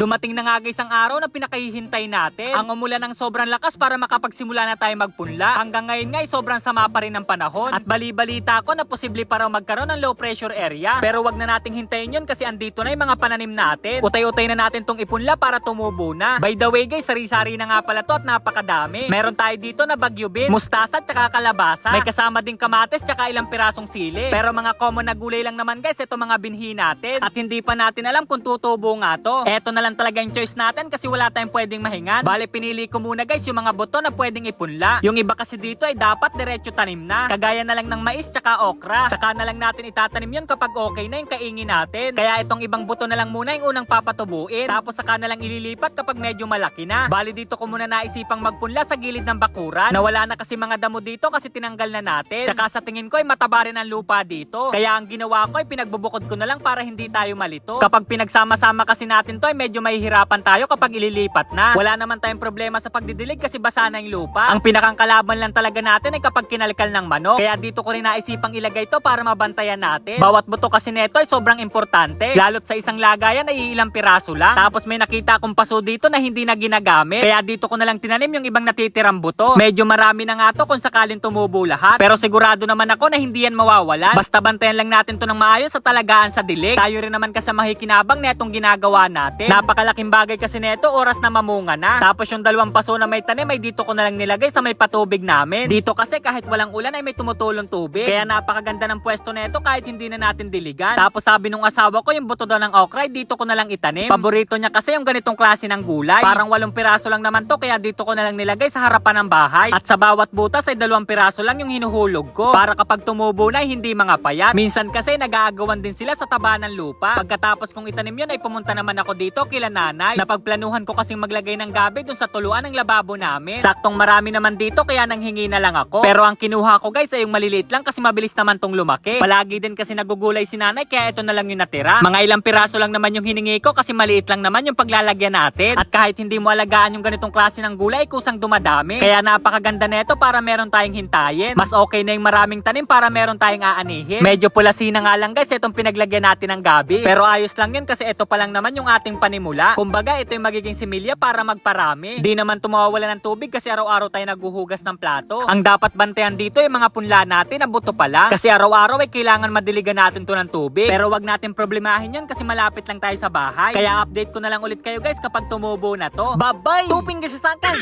Dumating na nga guys ang araw na pinakahihintay natin. Ang umulan ng sobrang lakas para makapagsimula na tayo magpunla. Hanggang ngayon nga sobrang sama pa rin ng panahon. At bali-balita ko na posible para magkaroon ng low pressure area. Pero wag na nating hintayin yun kasi andito na yung mga pananim natin. Utay-utay na natin tong ipunla para tumubo na. By the way guys, sari-sari na nga pala to at napakadami. Meron tayo dito na bagyo bean, mustasa at saka kalabasa. May kasama ding kamates tsaka ilang pirasong sili. Pero mga common na gulay lang naman guys, ito mga binhi natin. At hindi pa natin alam kung tutubo nga to. Eto na lang talaga yung choice natin kasi wala tayong pwedeng mahingan. Bale pinili ko muna guys yung mga buto na pwedeng ipunla. Yung iba kasi dito ay dapat diretso tanim na. Kagaya na lang ng mais tsaka okra. Saka na lang natin itatanim yun kapag okay na yung kaingin natin. Kaya itong ibang buto na lang muna yung unang papatubuin. Tapos saka na lang ililipat kapag medyo malaki na. Bale dito ko muna naisipang magpunla sa gilid ng bakuran. Nawala na kasi mga damo dito kasi tinanggal na natin. Tsaka sa tingin ko ay mataba rin ang lupa dito. Kaya ang ginawa ko ay pinagbubukod ko na lang para hindi tayo malito. Kapag pinagsama-sama kasi natin to ay medyo mahihirapan tayo kapag ililipat na. Wala naman tayong problema sa pagdidilig kasi basa na yung lupa. Ang pinakang kalaban lang talaga natin ay kapag kinalkal ng manok. Kaya dito ko rin naisipang ilagay to para mabantayan natin. Bawat buto kasi neto ay sobrang importante. Lalo't sa isang lagayan ay ilang piraso lang. Tapos may nakita akong paso dito na hindi na ginagamit. Kaya dito ko na lang tinanim yung ibang natitirang buto. Medyo marami na nga to kung sakaling tumubo lahat. Pero sigurado naman ako na hindi yan mawawalan. Basta bantayan lang natin to ng maayos sa talagaan sa dilig. Tayo rin naman kasi makikinabang netong ginagawa natin. Napakalaking bagay kasi neto, oras na mamunga na. Tapos yung dalawang paso na may tanim ay dito ko na lang nilagay sa may patubig namin. Dito kasi kahit walang ulan ay may tumutulong tubig. Kaya napakaganda ng pwesto neto kahit hindi na natin diligan. Tapos sabi nung asawa ko yung buto daw ng okra ay dito ko na lang itanim. Paborito niya kasi yung ganitong klase ng gulay. Parang 8 piraso lang naman to kaya dito ko na lang nilagay sa harapan ng bahay. At sa bawat butas ay 2 piraso lang yung hinuhulog ko. Para kapag tumubo na ay hindi mga payat. Minsan kasi nag-aagawan din sila sa taba ng lupa. Pagkatapos kong itanim yun ay pumunta naman ako dito kila nanay. Napagplanuhan ko kasing maglagay ng gabi dun sa tuluan ng lababo namin. Saktong marami naman dito kaya nanghingi na lang ako. Pero ang kinuha ko guys ay yung maliliit lang kasi mabilis naman tong lumaki. Palagi din kasi nagugulay si nanay kaya ito na lang yung natira. Mga ilang piraso lang naman yung hiningi ko kasi maliit lang naman yung paglalagyan natin. At kahit hindi mo alagaan yung ganitong klase ng gulay, kusang dumadami. Kaya napakaganda neto para meron tayong hintayin. Mas okay na yung maraming tanim para meron tayong aanihin. Medyo pulasina nga lang guys itong pinaglagyan natin ng gabi. Pero ayos lang yun kasi ito pa lang naman yung ating panimula. Kumbaga ito yung magiging similya para magparami. Di naman tumawawala ng tubig kasi araw-araw tayo naghuhugas ng plato. Ang dapat bantayan dito yung mga punla natin na buto pala. Kasi araw-araw ay kailangan madiligan natin to ng tubig. Pero wag natin problemahin yun kasi malapit lang tayo sa bahay. Kaya update ko na lang ulit kayo guys kapag tumubo na to. Bye-bye! Tuping ka sa sakan!